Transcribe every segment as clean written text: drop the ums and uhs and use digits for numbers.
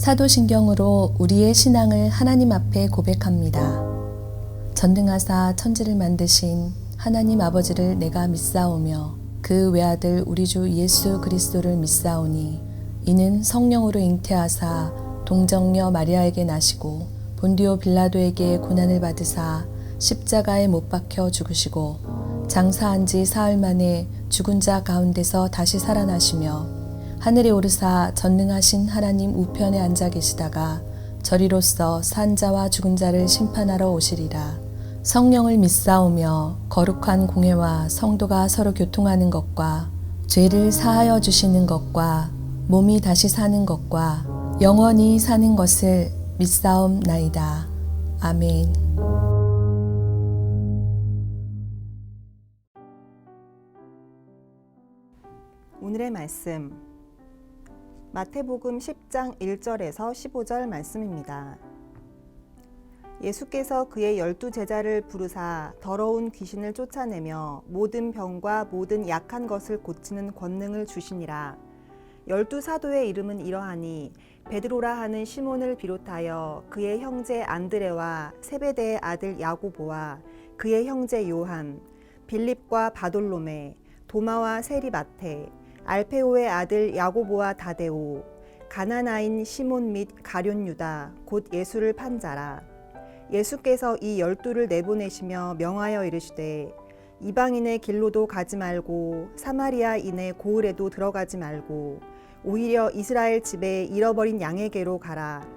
사도신경으로 우리의 신앙을 하나님 앞에 고백합니다. 전능하사 천지를 만드신 하나님 아버지를 내가 믿사오며 그 외아들 우리 주 예수 그리스도를 믿사오니 이는 성령으로 잉태하사 동정녀 마리아에게 나시고 본디오 빌라도에게 고난을 받으사 십자가에 못 박혀 죽으시고 장사한 지 사흘 만에 죽은 자 가운데서 다시 살아나시며 하늘에 오르사 전능하신 하나님 우편에 앉아 계시다가 저리로서 산 자와 죽은 자를 심판하러 오시리라. 성령을 믿사오며 거룩한 공회와 성도가 서로 교통하는 것과 죄를 사하여 주시는 것과 몸이 다시 사는 것과 영원히 사는 것을 믿사옵나이다. 아멘. 오늘의 말씀 마태복음 10장 1절에서 15절 말씀입니다. 예수께서 그의 12제자를 부르사 더러운 귀신을 쫓아내며 모든 병과 모든 약한 것을 고치는 권능을 주시니라. 12사도의 이름은 이러하니 베드로라 하는 시몬을 비롯하여 그의 형제 안드레와 세베대의 아들 야고보와 그의 형제 요한, 빌립과 바돌로메, 도마와 세리마테, 알페오의 아들 야고보와 다데오, 가나나인 시몬 및 가룟 유다 곧 예수를 판 자라. 예수께서 이 12를 내보내시며 명하여 이르시되 이방인의 길로도 가지 말고 사마리아인의 고을에도 들어가지 말고 오히려 이스라엘 집에 잃어버린 양에게로 가라.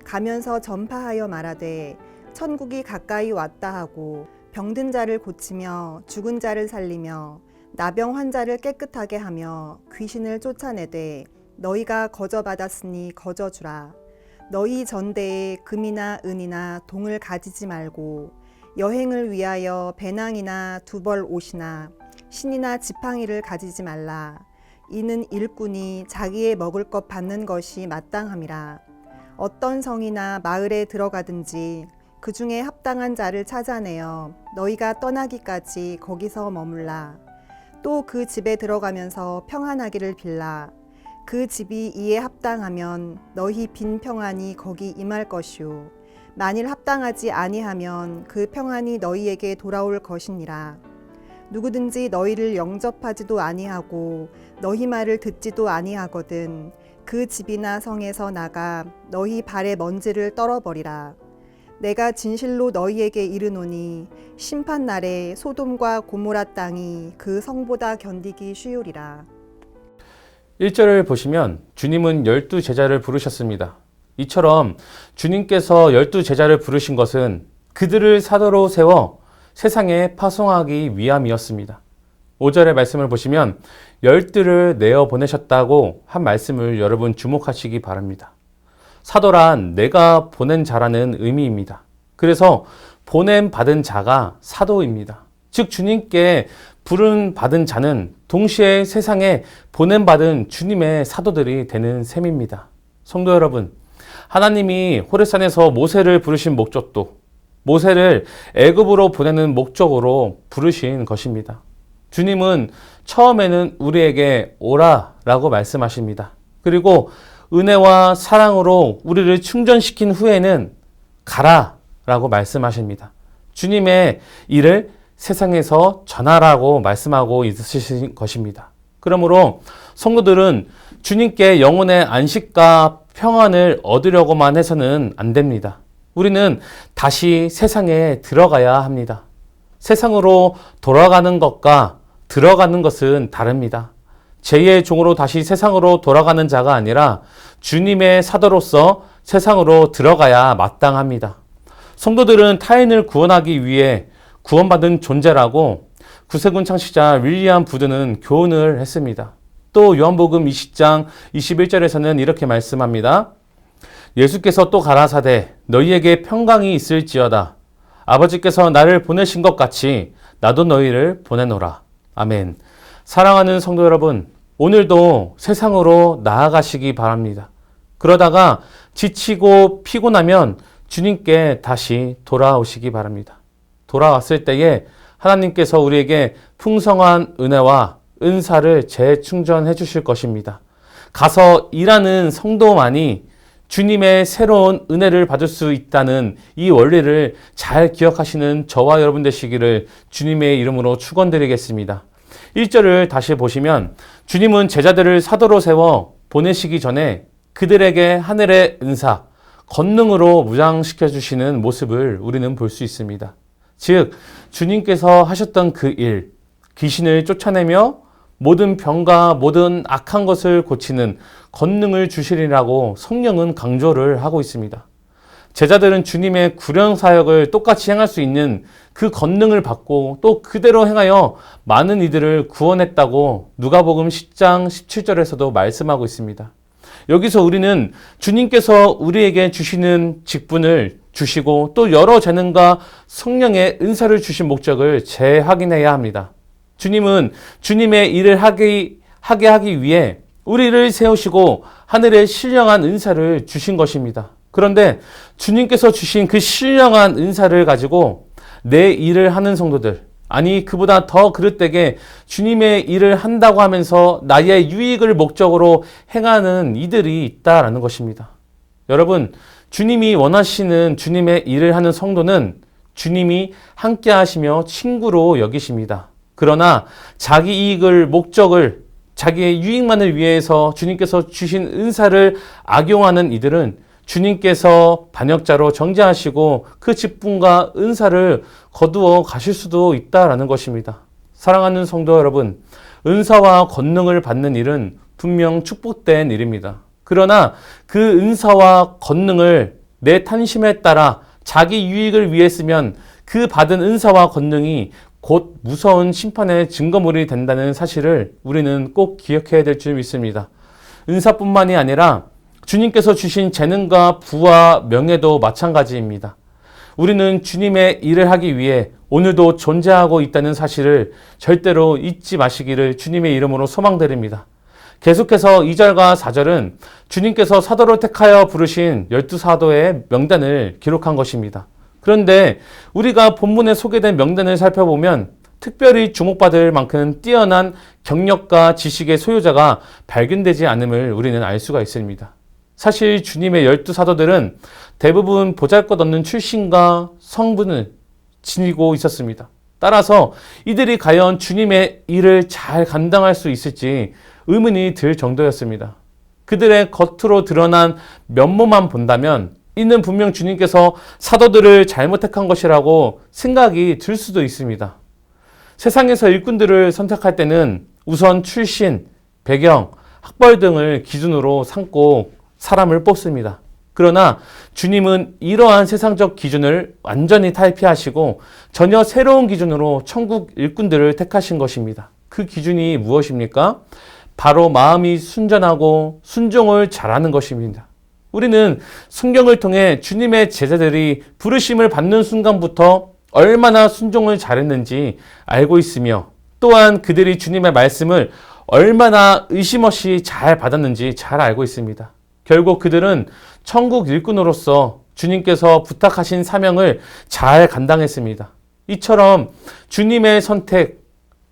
가면서 전파하여 말하되 천국이 가까이 왔다 하고 병든 자를 고치며 죽은 자를 살리며 나병 환자를 깨끗하게 하며 귀신을 쫓아내되 너희가 거저받았으니 거저주라. 너희 전대에 금이나 은이나 동을 가지지 말고 여행을 위하여 배낭이나 두벌 옷이나 신이나 지팡이를 가지지 말라. 이는 일꾼이 자기의 먹을 것 받는 것이 마땅함이라. 어떤 성이나 마을에 들어가든지 그 중에 합당한 자를 찾아내어 너희가 떠나기까지 거기서 머물라. 또 그 집에 들어가면서 평안하기를 빌라. 그 집이 이에 합당하면 너희 빈 평안이 거기 임할 것이요 만일 합당하지 아니하면 그 평안이 너희에게 돌아올 것이니라. 누구든지 너희를 영접하지도 아니하고 너희 말을 듣지도 아니하거든 그 집이나 성에서 나가 너희 발의 먼지를 떨어버리라. 내가 진실로 너희에게 이르노니 심판날에 소돔과 고모라 땅이 그 성보다 견디기 쉬우리라. 1절을 보시면 주님은 12제자를 부르셨습니다. 이처럼 주님께서 12제자를 부르신 것은 그들을 사도로 세워 세상에 파송하기 위함이었습니다. 5절의 말씀을 보시면 12를 내어 보내셨다고 한 말씀을 여러분 주목하시기 바랍니다. 사도란 내가 보낸 자라는 의미입니다. 그래서 보냄 받은 자가 사도입니다. 즉 주님께 부름 받은 자는 동시에 세상에 보냄 받은 주님의 사도들이 되는 셈입니다. 성도 여러분, 하나님이 호렙산에서 모세를 부르신 목적도 모세를 애굽으로 보내는 목적으로 부르신 것입니다. 주님은 처음에는 우리에게 오라라고 말씀하십니다. 그리고 은혜와 사랑으로 우리를 충전시킨 후에는 가라라고 말씀하십니다. 주님의 일을 세상에서 전하라고 말씀하고 있으신 것입니다. 그러므로 성도들은 주님께 영혼의 안식과 평안을 얻으려고만 해서는 안 됩니다. 우리는 다시 세상에 들어가야 합니다. 세상으로 돌아가는 것과 들어가는 것은 다릅니다. 제2의 종으로 다시 세상으로 돌아가는 자가 아니라 주님의 사도로서 세상으로 들어가야 마땅합니다. 성도들은 타인을 구원하기 위해 구원받은 존재라고 구세군 창시자 윌리엄 부드는 교훈을 했습니다. 또 요한복음 20장 21절에서는 이렇게 말씀합니다. 예수께서 또 가라사대 너희에게 평강이 있을지어다. 아버지께서 나를 보내신 것 같이 나도 너희를 보내노라. 아멘. 사랑하는 성도 여러분, 오늘도 세상으로 나아가시기 바랍니다. 그러다가 지치고 피곤하면 주님께 다시 돌아오시기 바랍니다. 돌아왔을 때에 하나님께서 우리에게 풍성한 은혜와 은사를 재충전해 주실 것입니다. 가서 일하는 성도만이 주님의 새로운 은혜를 받을 수 있다는 이 원리를 잘 기억하시는 저와 여러분 되시기를 주님의 이름으로 축원드리겠습니다. 1절을 다시 보시면 주님은 제자들을 사도로 세워 보내시기 전에 그들에게 하늘의 은사, 권능으로 무장시켜 주시는 모습을 우리는 볼 수 있습니다. 즉 주님께서 하셨던 그 일, 귀신을 쫓아내며 모든 병과 모든 악한 것을 고치는 권능을 주시리라고 성령은 강조를 하고 있습니다. 제자들은 주님의 구령 사역을 똑같이 행할 수 있는 그 권능을 받고 또 그대로 행하여 많은 이들을 구원했다고 누가복음 10장 17절에서도 말씀하고 있습니다. 여기서 우리는 주님께서 우리에게 주시는 직분을 주시고 또 여러 재능과 성령의 은사를 주신 목적을 재확인해야 합니다. 주님은 주님의 일을 하게 하기 위해 우리를 세우시고 하늘의 신령한 은사를 주신 것입니다. 그런데 주님께서 주신 그 신령한 은사를 가지고 내 일을 하는 성도들, 아니 그보다 더 그릇되게 주님의 일을 한다고 하면서 나의 유익을 목적으로 행하는 이들이 있다라는 것입니다. 여러분, 주님이 원하시는 주님의 일을 하는 성도는 주님이 함께 하시며 친구로 여기십니다. 그러나 자기 이익을 목적을 자기의 유익만을 위해서 주님께서 주신 은사를 악용하는 이들은 주님께서 반역자로 정죄하시고 그 직분과 은사를 거두어 가실 수도 있다라는 것입니다. 사랑하는 성도 여러분, 은사와 권능을 받는 일은 분명 축복된 일입니다. 그러나 그 은사와 권능을 내 탐심에 따라 자기 유익을 위해 쓰면 그 받은 은사와 권능이 곧 무서운 심판의 증거물이 된다는 사실을 우리는 꼭 기억해야 될 줄 믿습니다. 은사뿐만이 아니라 주님께서 주신 재능과 부와 명예도 마찬가지입니다. 우리는 주님의 일을 하기 위해 오늘도 존재하고 있다는 사실을 절대로 잊지 마시기를 주님의 이름으로 소망드립니다. 계속해서 2절과 4절은 주님께서 사도를 택하여 부르신 12사도의 명단을 기록한 것입니다. 그런데 우리가 본문에 소개된 명단을 살펴보면 특별히 주목받을 만큼 뛰어난 경력과 지식의 소유자가 발견되지 않음을 우리는 알 수가 있습니다. 사실 주님의 12사도들은 대부분 보잘것없는 출신과 성분을 지니고 있었습니다. 따라서 이들이 과연 주님의 일을 잘 감당할 수 있을지 의문이 들 정도였습니다. 그들의 겉으로 드러난 면모만 본다면 이는 분명 주님께서 사도들을 잘못 택한 것이라고 생각이 들 수도 있습니다. 세상에서 일꾼들을 선택할 때는 우선 출신, 배경, 학벌 등을 기준으로 삼고 사람을 뽑습니다. 그러나 주님은 이러한 세상적 기준을 완전히 탈피하시고 전혀 새로운 기준으로 천국 일꾼들을 택하신 것입니다. 그 기준이 무엇입니까? 바로 마음이 순전하고 순종을 잘하는 것입니다. 우리는 성경을 통해 주님의 제자들이 부르심을 받는 순간부터 얼마나 순종을 잘했는지 알고 있으며 또한 그들이 주님의 말씀을 얼마나 의심 없이 잘 받았는지 잘 알고 있습니다. 결국 그들은 천국 일꾼으로서 주님께서 부탁하신 사명을 잘 감당했습니다. 이처럼 주님의 선택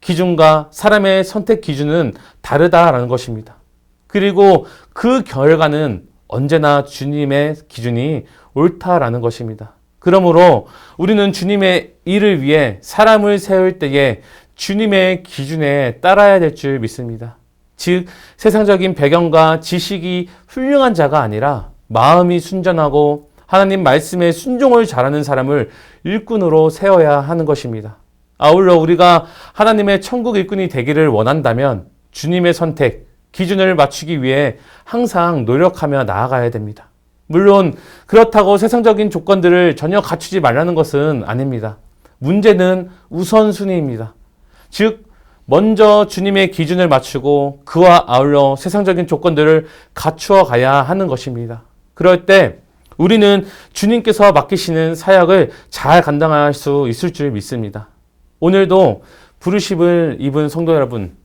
기준과 사람의 선택 기준은 다르다라는 것입니다. 그리고 그 결과는 언제나 주님의 기준이 옳다라는 것입니다. 그러므로 우리는 주님의 일을 위해 사람을 세울 때에 주님의 기준에 따라야 될 줄 믿습니다. 즉 세상적인 배경과 지식이 훌륭한 자가 아니라 마음이 순전하고 하나님 말씀에 순종을 잘하는 사람을 일꾼으로 세워야 하는 것입니다. 아울러 우리가 하나님의 천국 일꾼이 되기를 원한다면 주님의 선택, 기준을 맞추기 위해 항상 노력하며 나아가야 됩니다. 물론 그렇다고 세상적인 조건들을 전혀 갖추지 말라는 것은 아닙니다. 문제는 우선순위입니다. 즉 먼저 주님의 기준을 맞추고 그와 아울러 세상적인 조건들을 갖추어 가야 하는 것입니다. 그럴 때 우리는 주님께서 맡기시는 사역을 잘 감당할 수 있을 줄 믿습니다. 오늘도 부르심을 입은 성도 여러분,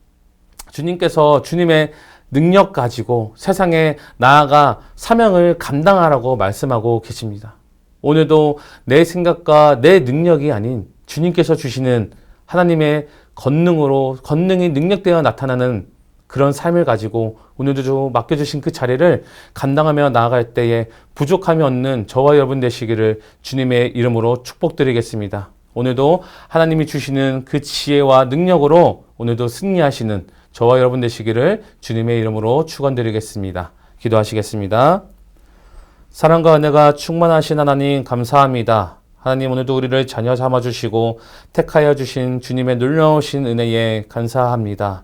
주님께서 주님의 능력 가지고 세상에 나아가 사명을 감당하라고 말씀하고 계십니다. 오늘도 내 생각과 내 능력이 아닌 주님께서 주시는 하나님의 권능으로 권능이 능력되어 나타나는 그런 삶을 가지고 오늘도 맡겨주신 그 자리를 감당하며 나아갈 때에 부족함이 없는 저와 여러분 되시기를 주님의 이름으로 축복드리겠습니다. 오늘도 하나님이 주시는 그 지혜와 능력으로 오늘도 승리하시는 저와 여러분 되시기를 주님의 이름으로 축원드리겠습니다. 기도하시겠습니다. 사랑과 은혜가 충만하신 하나님 감사합니다. 하나님 오늘도 우리를 자녀 삼아주시고 택하여 주신 주님의 놀라우신 은혜에 감사합니다.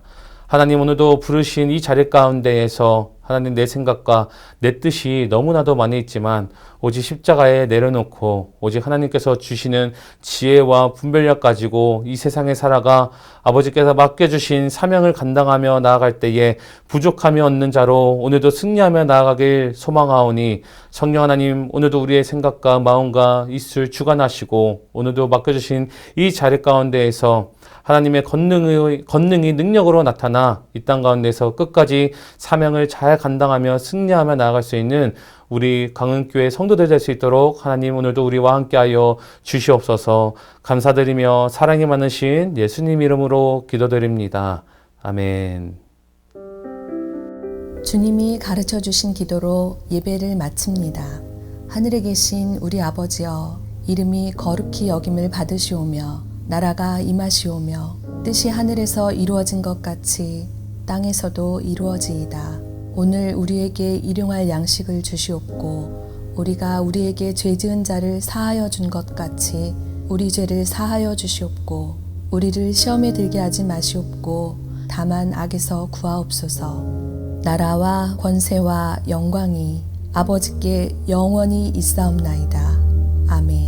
하나님 오늘도 부르신 이 자리 가운데에서 하나님 내 생각과 내 뜻이 너무나도 많이 있지만 오직 십자가에 내려놓고 오직 하나님께서 주시는 지혜와 분별력 가지고 이 세상에 살아가 아버지께서 맡겨주신 사명을 감당하며 나아갈 때에 부족함이 없는 자로 오늘도 승리하며 나아가길 소망하오니 성령 하나님 오늘도 우리의 생각과 마음과 입술 주관하시고 오늘도 맡겨주신 이 자리 가운데에서 하나님의 권능이 능력으로 나타나 이 땅 가운데서 끝까지 사명을 잘 감당하며 승리하며 나아갈 수 있는 우리 강은교회 성도들 될 수 있도록 하나님 오늘도 우리와 함께하여 주시옵소서. 감사드리며 사랑이 많으신 예수님 이름으로 기도드립니다. 아멘. 주님이 가르쳐 주신 기도로 예배를 마칩니다. 하늘에 계신 우리 아버지여, 이름이 거룩히 여김을 받으시오며 나라가 임하시오며 뜻이 하늘에서 이루어진 것 같이 땅에서도 이루어지이다. 오늘 우리에게 일용할 양식을 주시옵고 우리가 우리에게 죄 지은 자를 사하여 준 것 같이 우리 죄를 사하여 주시옵고 우리를 시험에 들게 하지 마시옵고 다만 악에서 구하옵소서. 나라와 권세와 영광이 아버지께 영원히 있사옵나이다. 아멘.